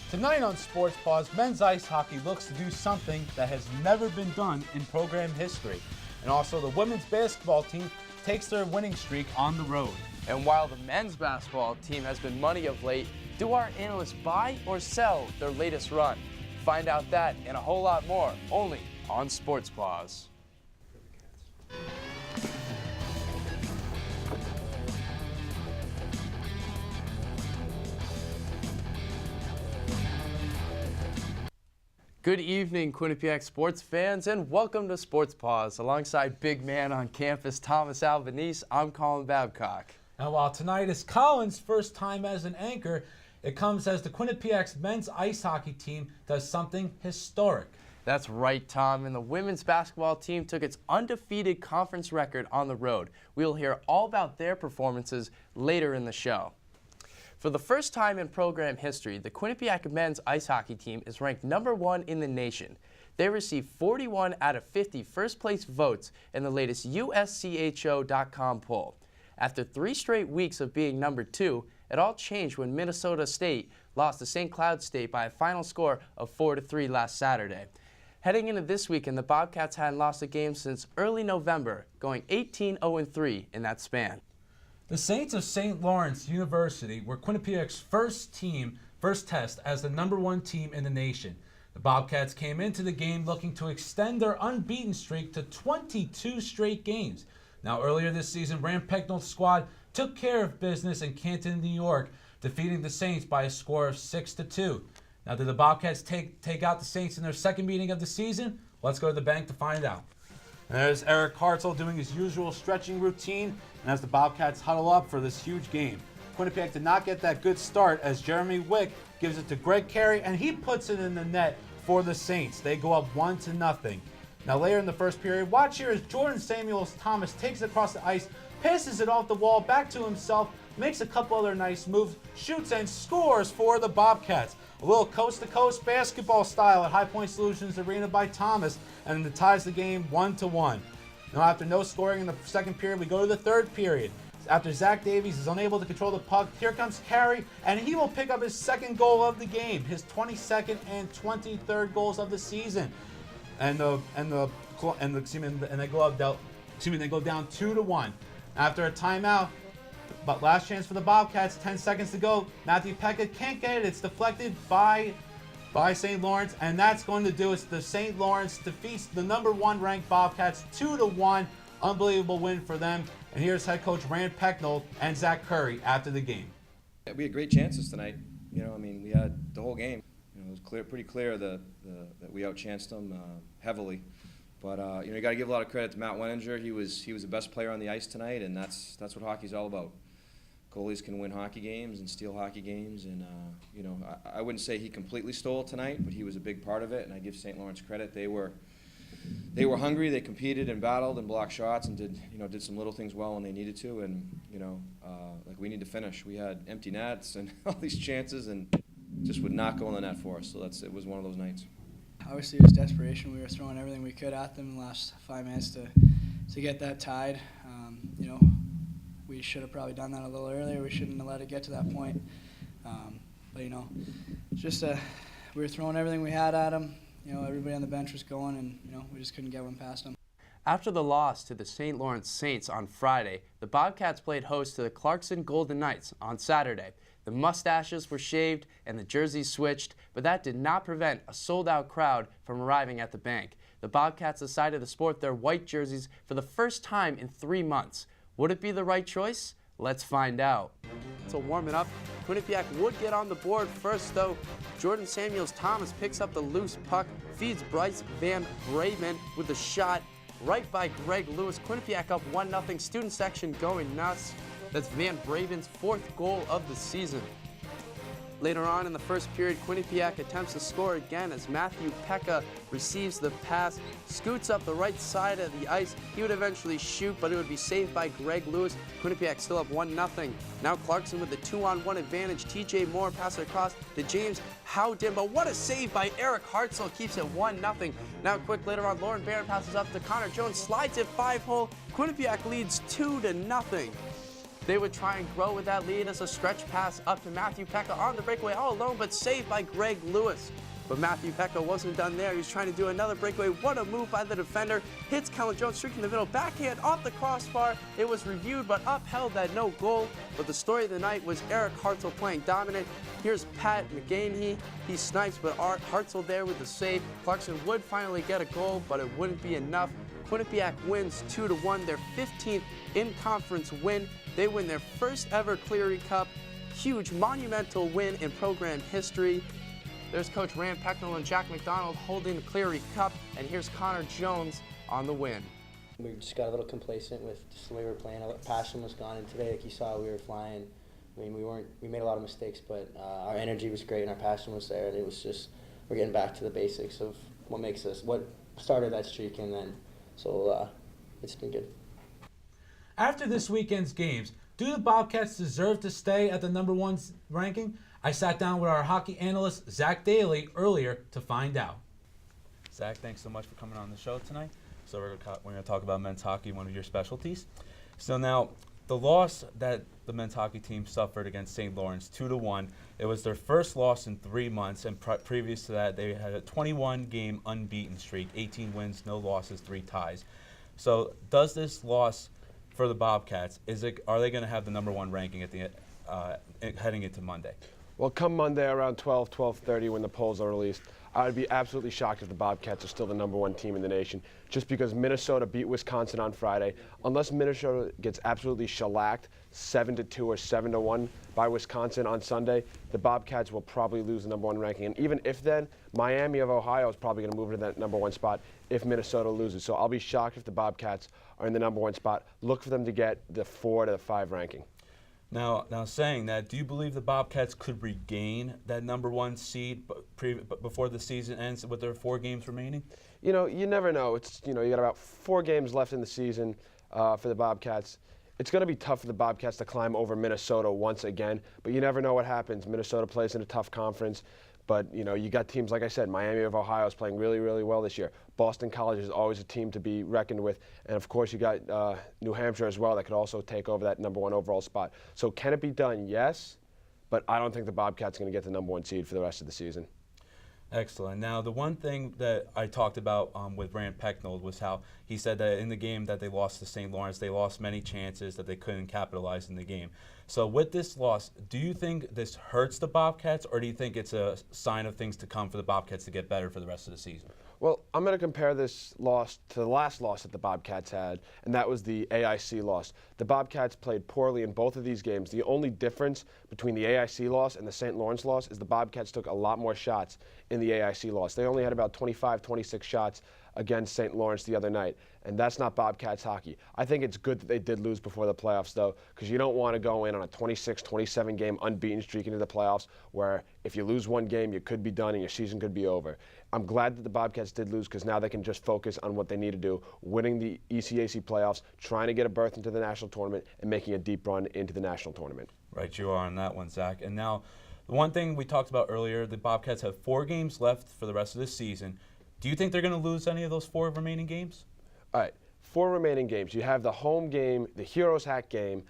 Tonight on Sports Paws, men's ice hockey looks to do something that has never been done in program history. And also the women's basketball team takes their winning streak on the road. And while the men's basketball team has been money of late, do our analysts buy or sell their latest run? Find out that and a whole lot more only on Sports Paws. Good evening, Quinnipiac sports fans, and welcome to Sports Paws. Alongside big man on campus, Thomas Albanese, I'm Colin Babcock. And while tonight is Colin's first time as an anchor, it comes as the Quinnipiac's men's ice hockey team does something historic. That's right, Tom, and the women's basketball team took its undefeated conference record on the road. We'll hear all about their performances later in the show. For the first time in program history, the Quinnipiac men's ice hockey team is ranked #1 in the nation. They received 41 out of 50 first-place votes in the latest USCHO.com poll. After 3 straight weeks of being #2, it all changed when Minnesota State lost to St. Cloud State by a final score of 4-3 last Saturday. Heading into this weekend, the Bobcats hadn't lost a game since early November, going 18-0-3 in that span. The Saints of St. Lawrence University were Quinnipiac's first test as the #1 team in the nation. The Bobcats came into the game looking to extend their unbeaten streak to 22 straight games. Now, earlier this season, Rand Pecknold's squad took care of business in Canton, New York, defeating the Saints by a score of 6-2. Now, did the Bobcats take out the Saints in their second meeting of the season? Let's go to the bank to find out. And there's Eric Hartzell doing his usual stretching routine, and as the Bobcats huddle up for this huge game. Quinnipiac did not get that good start as Jeremy Wick gives it to Greg Carey, and he puts it in the net for the Saints. They go up 1-0. Now later in the first period, watch here as Jordan Samuels-Thomas takes it across the ice, passes it off the wall back to himself, makes a couple other nice moves, shoots and scores for the Bobcats. A little coast-to-coast basketball style at High Point Solutions Arena by Thomas, and it ties the game 1-1. Now after no scoring in the second period, we go to the third period. After Zach Davies is unable to control the puck, here comes Carey, and he will pick up his second goal of the game, his 22nd and 23rd goals of the season. And they go down 2-1. After a timeout, but last chance for the Bobcats, 10 seconds to go. Matthew Pekka can't get it. It's deflected by St. Lawrence, and that's going to do it. The St. Lawrence defeats the #1 ranked Bobcats 2-1. Unbelievable win for them. And here's head coach Rand Pecknold and Zach Curry after the game. Yeah, we had great chances tonight. We had the whole game. It was pretty clear that we outchanced them heavily. But you got to give a lot of credit to Matt Wenninger. He was the best player on the ice tonight, and that's what hockey's all about. Goalies can win hockey games and steal hockey games, and I wouldn't say he completely stole tonight, but he was a big part of it. And I give St. Lawrence credit. They were hungry. They competed and battled and blocked shots and did some little things well when they needed to. And we need to finish. We had empty nets and all these chances, and just would not go in the net for us. So it was one of those nights. Obviously, it was desperation. We were throwing everything we could at them in the last 5 minutes to get that tied. We should have probably done that a little earlier. We shouldn't have let it get to that point. We were throwing everything we had at them. Everybody on the bench was going, and we just couldn't get one past them. After the loss to the St. Lawrence Saints on Friday, the Bobcats played host to the Clarkson Golden Knights on Saturday. The mustaches were shaved and the jerseys switched, but that did not prevent a sold-out crowd from arriving at the bank. The Bobcats decided to sport their white jerseys for the first time in 3 months. Would it be the right choice? Let's find out. So warming up, Quinnipiac would get on the board first, though. Jordan Samuels-Thomas picks up the loose puck, feeds Bryce Van Braven with the shot right by Greg Lewis. Quinnipiac up 1-0, student section going nuts. That's Van Braven's 4th goal of the season. Later on in the first period, Quinnipiac attempts to score again as Matthew Pekka receives the pass, scoots up the right side of the ice. He would eventually shoot, but it would be saved by Greg Lewis. Quinnipiac still up 1-0. Now Clarkson with the 2-on-1 advantage. TJ Moore passes across to James Howden, but what a save by Eric Hartzell, keeps it 1-0. Now quick later on, Lauren Barron passes up to Connor Jones, slides it 5-hole. Quinnipiac leads 2-0. They would try and grow with that lead as a stretch pass up to Matthew Pekka on the breakaway all alone, but saved by Greg Lewis. But Matthew Pekka wasn't done there. He was trying to do another breakaway. What a move by the defender. Hits Kellen Jones, streaking the middle, backhand off the crossbar. It was reviewed but upheld that no goal. But the story of the night was Eric Hartzell playing dominant. Here's Pat McGahey. He snipes, but Hartzell there with the save. Clarkson would finally get a goal, but it wouldn't be enough. Quinnipiac wins 2-1, their 15th in-conference win. They win their first ever Cleary Cup. Huge, monumental win in program history. There's Coach Rand Pecknell and Jack McDonald holding the Cleary Cup, and here's Connor Jones on the win. We just got a little complacent with just the way we were playing. Our passion was gone, and today, like you saw, we were flying. I mean, we made a lot of mistakes, but our energy was great and our passion was there, and it was just, we're getting back to the basics of what started that streak, and then, so it's been good. After this weekend's games, do the Bobcats deserve to stay at the ·1 ranking? I sat down with our hockey analyst, Zach Daly, earlier to find out. Zach, thanks so much for coming on the show tonight. So we're going to talk about men's hockey, one of your specialties. So now, the loss that the men's hockey team suffered against St. Lawrence, 2-1, it was their first loss in 3 months, and previous to that, they had a 21-game unbeaten streak, 18 wins, no losses, 3 ties. So does this loss for the Bobcats, are they going to have the #1 ranking at the heading into Monday? Well, come Monday around 12:30 when the polls are released, I would be absolutely shocked if the Bobcats are still the #1 team in the nation, just because Minnesota beat Wisconsin on Friday. Unless Minnesota gets absolutely shellacked 7-2 or 7-1 by Wisconsin on Sunday, the Bobcats will probably lose the #1 ranking. And even if then, Miami of Ohio is probably going to move into that #1 spot if Minnesota loses. So I'll be shocked if the Bobcats are in the #1 spot. Look for them to get the 4 to 5 ranking. Now saying that, do you believe the Bobcats could regain that #1 seed before the season ends with their 4 games remaining? You know, you never know. It's, you got about 4 games left in the season for the Bobcats. It's going to be tough for the Bobcats to climb over Minnesota once again, but you never know what happens. Minnesota plays in a tough conference, but, you got teams, like I said, Miami of Ohio is playing really, really well this year. Boston College is always a team to be reckoned with, and of course you got New Hampshire as well that could also take over that #1 overall spot. So can it be done? Yes, but I don't think the Bobcats are going to get the #1 seed for the rest of the season. Excellent. Now, the one thing that I talked about with Rand Pecknold was how he said that in the game that they lost to St. Lawrence, they lost many chances that they couldn't capitalize in the game. So with this loss, do you think this hurts the Bobcats, or do you think it's a sign of things to come for the Bobcats to get better for the rest of the season? Well, I'm going to compare this loss to the last loss that the Bobcats had, and that was the AIC loss. The Bobcats played poorly in both of these games. The only difference between the AIC loss and the St. Lawrence loss is the Bobcats took a lot more shots in the AIC loss. They only had about 25, 26 shots against St. Lawrence the other night, and that's not Bobcats hockey. I think it's good that they did lose before the playoffs, though, because you don't want to go in on a 26, 27-game unbeaten streak into the playoffs where if you lose one game, you could be done and your season could be over. I'm glad that the Bobcats did lose because now they can just focus on what they need to do, winning the ECAC playoffs, trying to get a berth into the national tournament, and making a deep run into the national tournament. Right, you are on that one, Zach. And now, the one thing we talked about earlier, the Bobcats have 4 games left for the rest of the season. Do you think they're going to lose any of those 4 remaining games? All right, 4 remaining games. You have the home game, the Heroes Hat game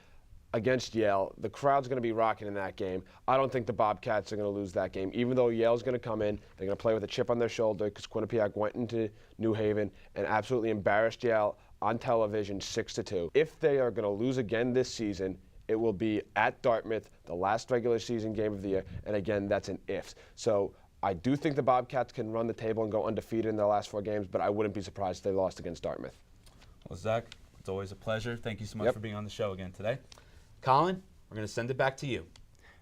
against Yale. The crowd's going to be rocking in that game. I don't think the Bobcats are going to lose that game. Even though Yale's going to come in, they're going to play with a chip on their shoulder because Quinnipiac went into New Haven and absolutely embarrassed Yale on television 6-2. If they are going to lose again this season, it will be at Dartmouth, the last regular season game of the year, and again, that's an if. So I do think the Bobcats can run the table and go undefeated in their last 4 games, but I wouldn't be surprised if they lost against Dartmouth. Well, Zach, it's always a pleasure. Thank you so much Yep. for being on the show again today. Colin, we're going to send it back to you.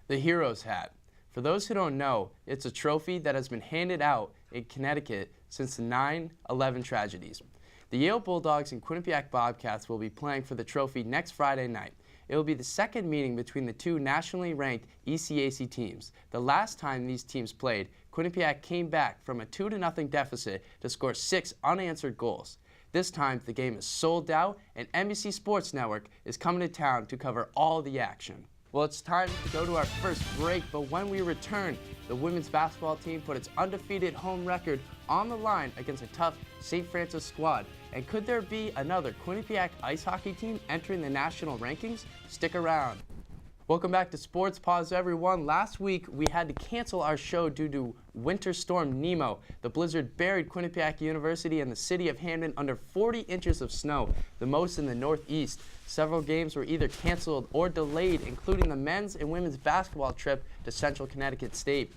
The Heroes Hat. For those who don't know, it's a trophy that has been handed out in Connecticut since the 9/11 tragedies. The Yale Bulldogs and Quinnipiac Bobcats will be playing for the trophy next Friday night. It will be the second meeting between the 2 nationally ranked ECAC teams. The last time these teams played, Quinnipiac came back from a 2-0 deficit to score 6 unanswered goals. This time, the game is sold out, and NBC Sports Network is coming to town to cover all the action. Well, it's time to go to our first break, but when we return, the women's basketball team put its undefeated home record on the line against a tough St. Francis squad. And could there be another Quinnipiac ice hockey team entering the national rankings? Stick around. Welcome back to Sports Paws, everyone. Last week, we had to cancel our show due to Winter Storm Nemo. The blizzard buried Quinnipiac University and the city of Hamden under 40 inches of snow, the most in the Northeast. Several games were either canceled or delayed, including the men's and women's basketball trip to Central Connecticut State.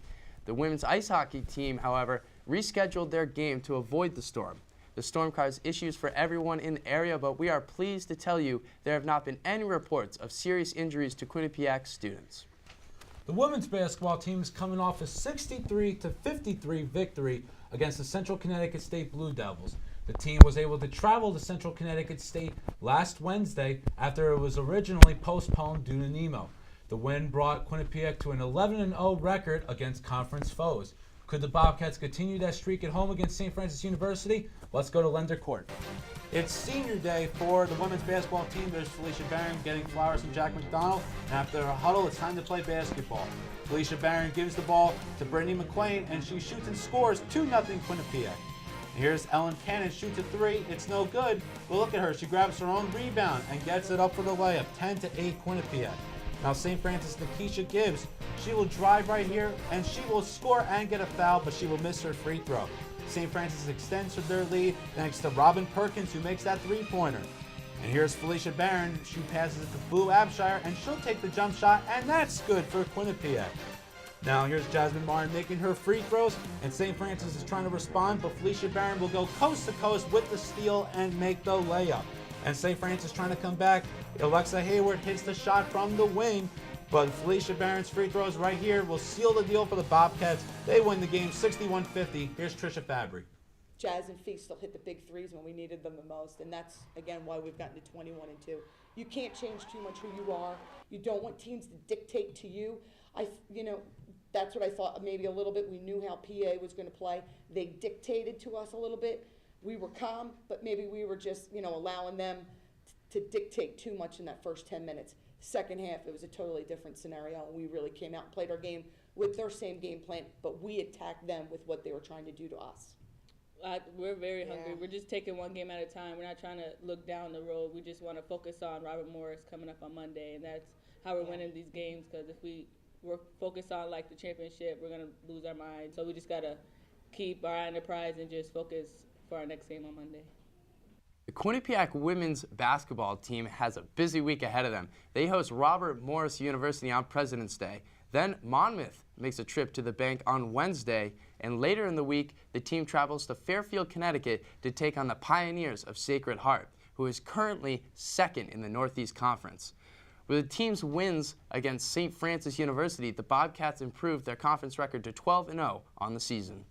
The women's ice hockey team, however, rescheduled their game to avoid the storm. The storm caused issues for everyone in the area, but we are pleased to tell you there have not been any reports of serious injuries to Quinnipiac students. The women's basketball team is coming off a 63-53 victory against the Central Connecticut State Blue Devils. The team was able to travel to Central Connecticut State last Wednesday after it was originally postponed due to Nemo. The win brought Quinnipiac to an 11-0 record against conference foes. Could the Bobcats continue that streak at home against St. Francis University? Let's go to Lender Court. It's senior day for the women's basketball team. There's Felicia Barron getting flowers from Jack McDonald. And after a huddle, it's time to play basketball. Felicia Barron gives the ball to Brittany McQuain, and she shoots and scores 2-0 Quinnipiac. Here's Ellen Cannon, shoots a three. It's no good, but look at her. She grabs her own rebound and gets it up for the layup. 10-8 Quinnipiac. Now St. Francis Nikisha Gibbs, she will drive right here, and she will score and get a foul, but she will miss her free throw. St. Francis extends their lead thanks to Robin Perkins, who makes that three-pointer. And here's Felicia Barron. She passes it to Boo Abshire, and she'll take the jump shot, and that's good for Quinnipiac. Now here's Jasmine Martin making her free throws, and St. Francis is trying to respond, but Felicia Barron will go coast to coast with the steal and make the layup. And St. Francis trying to come back. Alexa Hayward hits the shot from the wing, but Felicia Barron's free throws right here will seal the deal for the Bobcats. They win the game 61-50. Here's Trisha Fabry. Jazz and Feast still hit the big threes when we needed them the most, and that's, again, why we've gotten to 21-2. You can't change too much who you are. You don't want teams to dictate to you. That's what I thought maybe a little bit. We knew how PA was going to play. They dictated to us a little bit. We were calm, but maybe we were just, allowing them to dictate too much in that first 10 minutes. Second half, it was a totally different scenario, and we really came out and played our game with their same game plan, but we attacked them with what they were trying to do to us. We're very hungry. We're just taking one game at a time. We're not trying to look down the road. We just want to focus on Robert Morris coming up on Monday, and that's how we're winning these games, because if we're focused on, the championship, we're going to lose our mind. So we just got to keep our eye on the prize and just focus for our next game on Monday. The Quinnipiac women's basketball team has a busy week ahead of them. They host Robert Morris University on President's Day. Then Monmouth makes a trip to the bank on Wednesday, and later in the week, the team travels to Fairfield, Connecticut to take on the Pioneers of Sacred Heart, who is currently second in the Northeast Conference. With the team's wins against St. Francis University, the Bobcats improved their conference record to 12-0 on the season.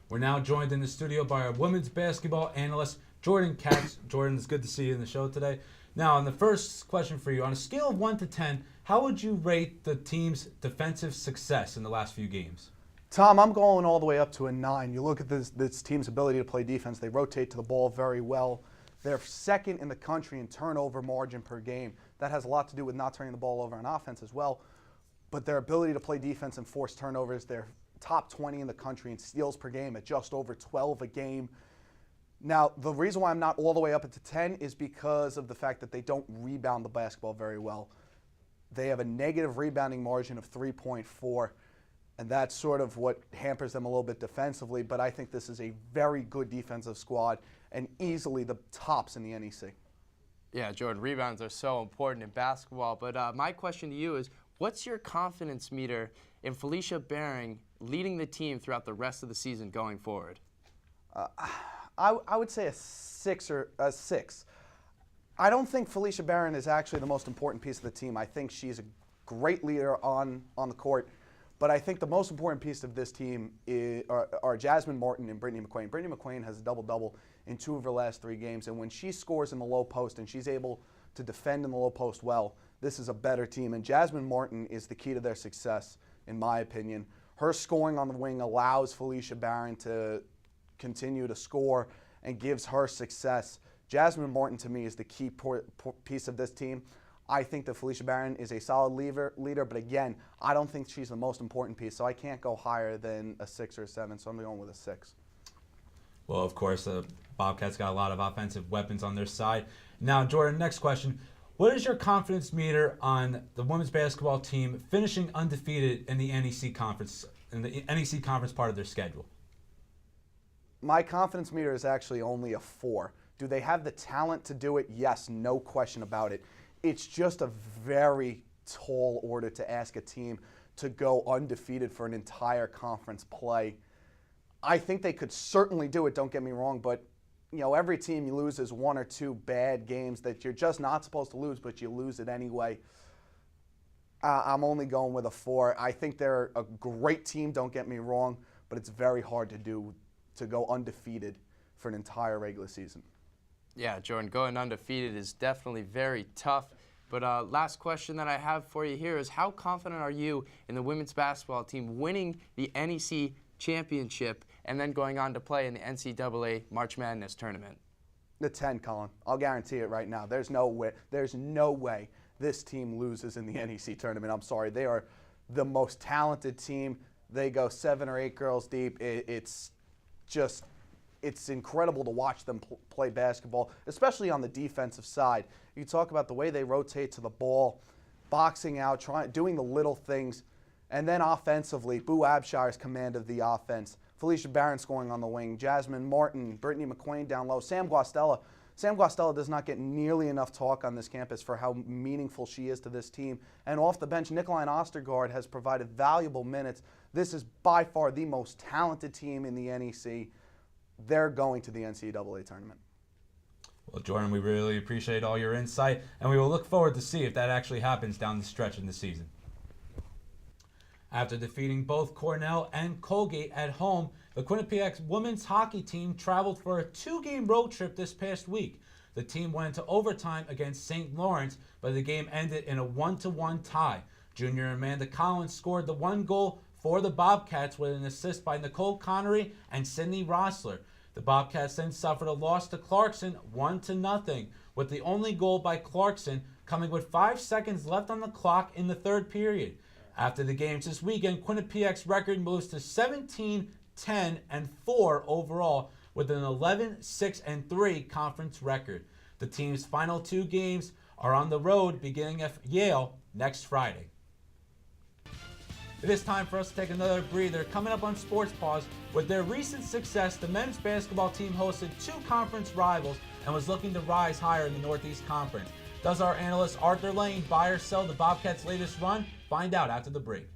We're now joined in the studio by our women's basketball analyst, Jordan Katz. Jordan, it's good to see you in the show today. Now, on the first question for you, on a scale of 1 to 10, how would you rate the team's defensive success in the last few games? Tom, I'm going all the way up to a 9. You look at this team's ability to play defense. They rotate to the ball very well. They're second in the country in turnover margin per game. That has a lot to do with not turning the ball over on offense as well. But their ability to play defense and force turnovers, they're top 20 in the country in steals per game at just over 12 a game. Now, the reason why I'm not all the way up to 10 is because of the fact that they don't rebound the basketball very well. They have a negative rebounding margin of 3.4, and that's sort of what hampers them a little bit defensively, but I think this is a very good defensive squad and easily the tops in the NEC. Yeah, Jordan, rebounds are so important in basketball, but my question to you is, what's your confidence meter in Felicia Barron leading the team throughout the rest of the season going forward? I would say a 6 or a 6. I don't think Felicia Barron is actually the most important piece of the team. I think she's a great leader on the court, but I think the most important piece of this team are Jasmine Martin and Brittany McQuain. Brittany McQuain has a double-double in 2 of her last 3 games, and when she scores in the low post and she's able to defend in the low post well, this is a better team, and Jasmine Martin is the key to their success, in my opinion. Her scoring on the wing allows Felicia Barron to continue to score and gives her success. Jasmine Martin, to me, is the key piece of this team. I think that Felicia Barron is a solid leader, but again, I don't think she's the most important piece, so I can't go higher than a 6 or a 7, so I'm going with a 6. Well, of course, the Bobcats got a lot of offensive weapons on their side. Now, Jordan, next question. What is your confidence meter on the women's basketball team finishing undefeated in the NEC conference, part of their schedule? My confidence meter is actually only a 4. Do they have the talent to do it? Yes, no question about it. It's just a very tall order to ask a team to go undefeated for an entire conference play. I think they could certainly do it, don't get me wrong, but every team you loses 1 or 2 bad games that you're just not supposed to lose, but you lose it anyway. I'm only going with a 4. I think they're a great team, don't get me wrong, but it's very hard to go undefeated for an entire regular season. Yeah, Jordan, going undefeated is definitely very tough. But last question that I have for you here is, how confident are you in the women's basketball team winning the NEC championship and then going on to play in the NCAA March Madness tournament? The 10, Colin. I'll guarantee it right now. There's no way this team loses in the NEC tournament. I'm sorry. They are the most talented team. They go 7 or 8 girls deep. It's incredible to watch them play basketball, especially on the defensive side. You talk about the way they rotate to the ball, boxing out, doing the little things. And then offensively, Boo Abshire's command of the offense, Felicia Barron scoring on the wing, Jasmine Martin, Brittany McQuain down low, Sam Guastella. Sam Guastella does not get nearly enough talk on this campus for how meaningful she is to this team. And off the bench, Nicoline Ostergaard has provided valuable minutes. This is by far the most talented team in the NEC. They're going to the NCAA tournament. Well, Jordan, we really appreciate all your insight, and we will look forward to see if that actually happens down the stretch in the season. After defeating both Cornell and Colgate at home, the Quinnipiac women's hockey team traveled for a 2-game road trip this past week. The team went into overtime against St. Lawrence, but the game ended in a 1-1 tie. Junior Amanda Collins scored the 1 goal for the Bobcats with an assist by Nicole Connery and Sydney Rossler. The Bobcats then suffered a loss to Clarkson 1-0, with the only goal by Clarkson coming with 5 seconds left on the clock in the third period. After the games this weekend, Quinnipiac's record moves to 17-10-4 overall, with an 11-6-3 conference record. The team's final 2 games are on the road, beginning at Yale next Friday. It is time for us to take another breather. Coming up on Sports Paws, with their recent success, the men's basketball team hosted 2 conference rivals and was looking to rise higher in the Northeast Conference. Does our analyst Arthur Lane buy or sell the Bobcats' latest run? Find out after the break.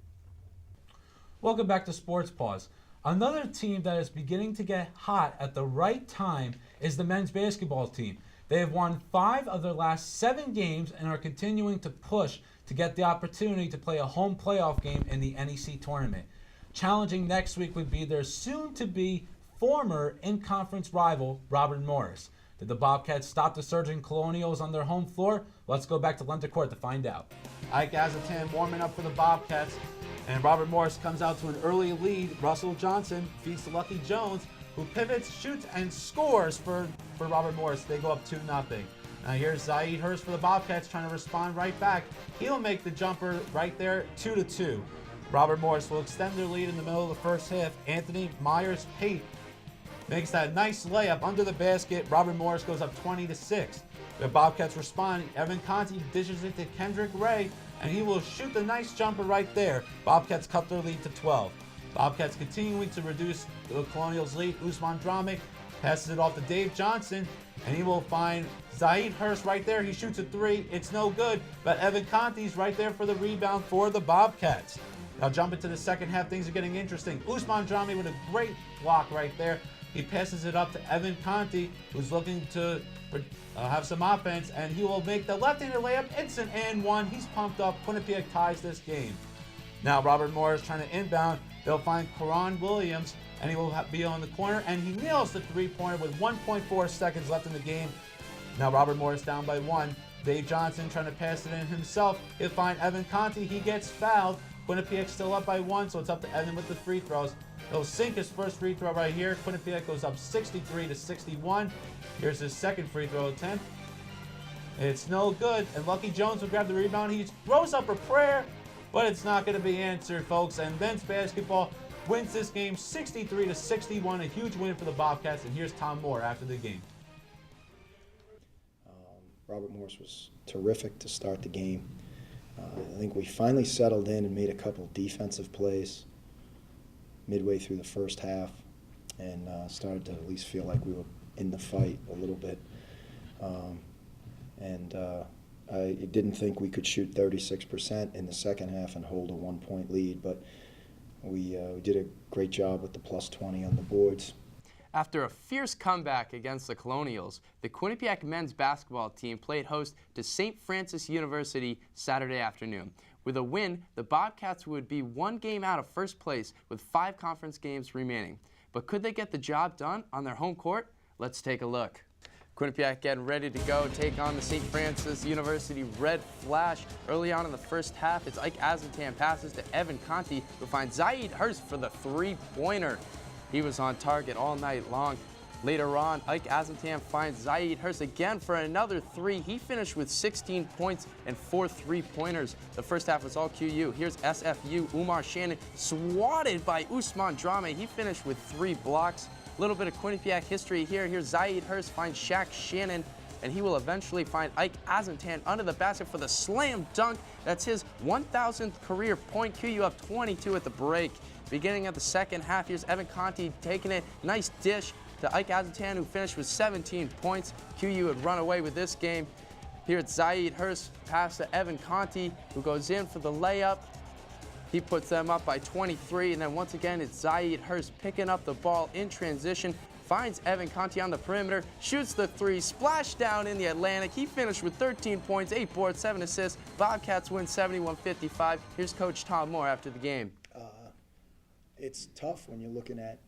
Welcome back to Sports Paws. Another team that is beginning to get hot at the right time is the men's basketball team. They have won 5 of their last 7 games and are continuing to push to get the opportunity to play a home playoff game in the NEC tournament. Challenging next week would be their soon-to-be former in-conference rival, Robert Morris. Did the Bobcats stop the surging Colonials on their home floor? Let's go back to Lenter Court to find out. Ike Azatan warming up for the Bobcats, and Robert Morris comes out to an early lead. Russell Johnson feeds to Lucky Jones, who pivots, shoots, and scores for Robert Morris. They go up 2-0. Now here's Zaid Hurst for the Bobcats trying to respond right back. He'll make the jumper right there, 2-2. Robert Morris will extend their lead in the middle of the first half. Anthony Myers-Pate makes that nice layup under the basket. Robert Morris goes up 20-6. The Bobcats respond. Evan Conti dishes it to Kendrick Ray, and he will shoot the nice jumper right there. Bobcats cut their lead to 12. Bobcats continuing to reduce the Colonials' lead. Usman Dramic passes it off to Dave Johnson, and he will find Zaid Hurst right there. He shoots a 3. It's no good, but Evan Conti's right there for the rebound for the Bobcats. Now jump into the second half. Things are getting interesting. Usman Dramic with a great block right there. He passes it up to Evan Conti, who's looking to have some offense, and he will make the left-handed layup. It's an and 1. He's pumped up. Quinnipiac ties this game. Now Robert Morris trying to inbound. They'll find Karan Williams, and he will be on the corner, and he nails the 3-pointer with 1.4 seconds left in the game. Now Robert Morris down by 1. Dave Johnson trying to pass it in himself. He'll find Evan Conti. He gets fouled. Quinnipiac still up by 1, so it's up to Evan with the free throws. He'll sink his first free throw right here. Quinnipiac goes up 63-61. Here's his second free throw attempt. It's no good, and Lucky Jones will grab the rebound. He throws up a prayer, but it's not going to be answered, folks. And men's basketball wins this game 63-61, a huge win for the Bobcats. And here's Tom Moore after the game. Robert Morris was terrific to start the game. I think we finally settled in and made a couple defensive plays midway through the first half and started to at least feel like we were in the fight a little bit. I didn't think we could shoot 36% in the second half and hold a 1-point lead, but we did a great job with the plus 20 on the boards. After a fierce comeback against the Colonials, the Quinnipiac men's basketball team played host to St. Francis University Saturday afternoon. With a win, the Bobcats would be one game out of first place with 5 conference games remaining. But could they get the job done on their home court? Let's take a look. Quinnipiac getting ready to go take on the St. Francis University Red Flash. Early on in the first half, it's Ike Azentam passes to Evan Conti, who finds Zaid Hurst for the three-pointer. He was on target all night long. Later on, Ike Azentam finds Zaid Hurst again for another 3. He finished with 16 points and 4 3-pointers. The first half was all QU. Here's SFU. Umar Shannon swatted by Usman Drame. He finished with 3 blocks. A little bit of Quinnipiac history here. Here's Zaid Hurst finds Shaq Shannon, and he will eventually find Ike Azentam under the basket for the slam dunk. That's his 1,000th career point. QU up 22 at the break. Beginning of the second half, here's Evan Conti taking it. Nice dish to Ike Azentam, who finished with 17 points. QU would run away with this game. Here it's Zaid Hurst, pass to Evan Conti, who goes in for the layup. He puts them up by 23, and then once again, it's Zaid Hurst picking up the ball in transition, finds Evan Conti on the perimeter, shoots the 3, splash down in the Atlantic. He finished with 13 points, 8 boards, 7 assists. Bobcats win 71-55. Here's Coach Tom Moore after the game. It's tough when you're looking at,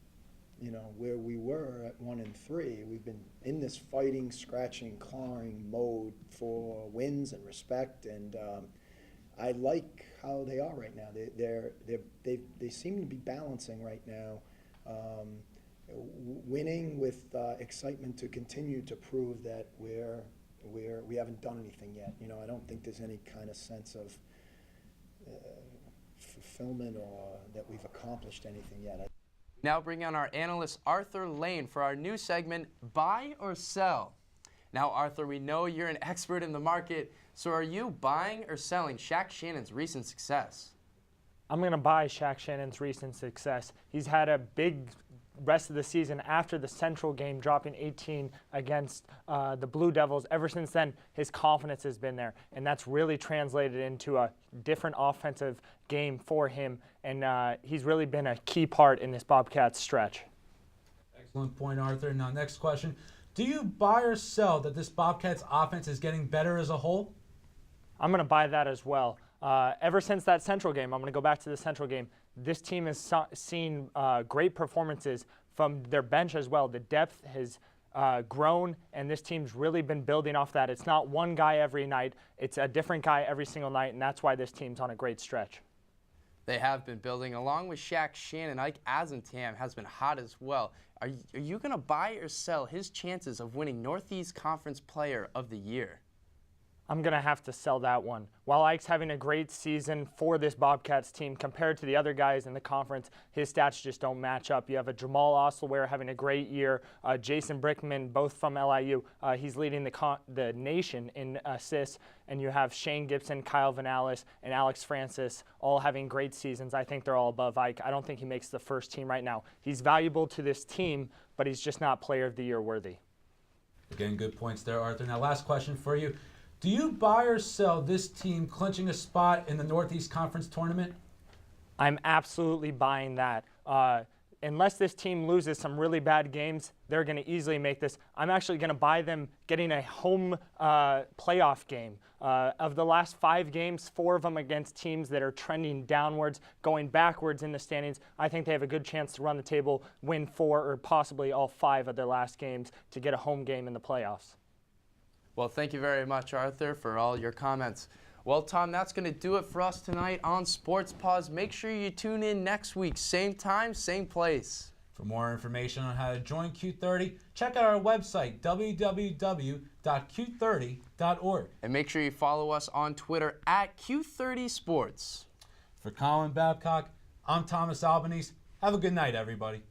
where we were at 1-3. We've been in this fighting, scratching, clawing mode for wins and respect, and I like how they are right now. They seem to be balancing right now, winning with excitement to continue to prove that we haven't done anything yet. I don't think there's any kind of sense of fulfillment or that we've accomplished anything yet. Now bring on our analyst Arthur Lane for our new segment, Buy or Sell. Now Arthur, we know you're an expert in the market, so are you buying or selling Shaq Shannon's recent success? I'm going to buy Shaq Shannon's recent success. He's had a big rest of the season after the Central game, dropping 18 against the Blue Devils. Ever since then, his confidence has been there, and that's really translated into a different offensive game for him, and he's really been a key part in this Bobcats stretch. Excellent point, Arthur. Now, next question. Do you buy or sell that this Bobcats offense is getting better as a whole? I'm going to buy that as well. Ever since that Central game, I'm going to go back to the Central game, this team has seen great performances from their bench as well. The depth has grown, and this team's really been building off that. It's not one guy every night. It's a different guy every single night, and that's why this team's on a great stretch. They have been building. Along with Shaq Shannon, Ike Azentam has been hot as well. Are you going to buy or sell his chances of winning Northeast Conference Player of the Year? I'm going to have to sell that one. While Ike's having a great season for this Bobcats team, compared to the other guys in the conference, his stats just don't match up. You have a Jamal Osselware having a great year, Jason Brickman, both from LIU. He's leading the nation in assists, and you have Shane Gibson, Kyle Vanales, and Alex Francis all having great seasons. I think they're all above Ike. I don't think he makes the first team right now. He's valuable to this team, but he's just not Player of the Year worthy. Again, good points there, Arthur. Now, last question for you. Do you buy or sell this team clinching a spot in the Northeast Conference tournament? I'm absolutely buying that. Unless this team loses some really bad games, they're going to easily make this. I'm actually going to buy them getting a home playoff game. Of the last 5 games, 4 of them against teams that are trending downwards, going backwards in the standings. I think they have a good chance to run the table, win 4 or possibly all 5 of their last games to get a home game in the playoffs. Well, thank you very much, Arthur, for all your comments. Well, Tom, that's going to do it for us tonight on Sports Paws. Make sure you tune in next week, same time, same place. For more information on how to join Q30, check out our website, www.q30.org. And make sure you follow us on Twitter at Q30 Sports. For Colin Babcock, I'm Thomas Albanese. Have a good night, everybody.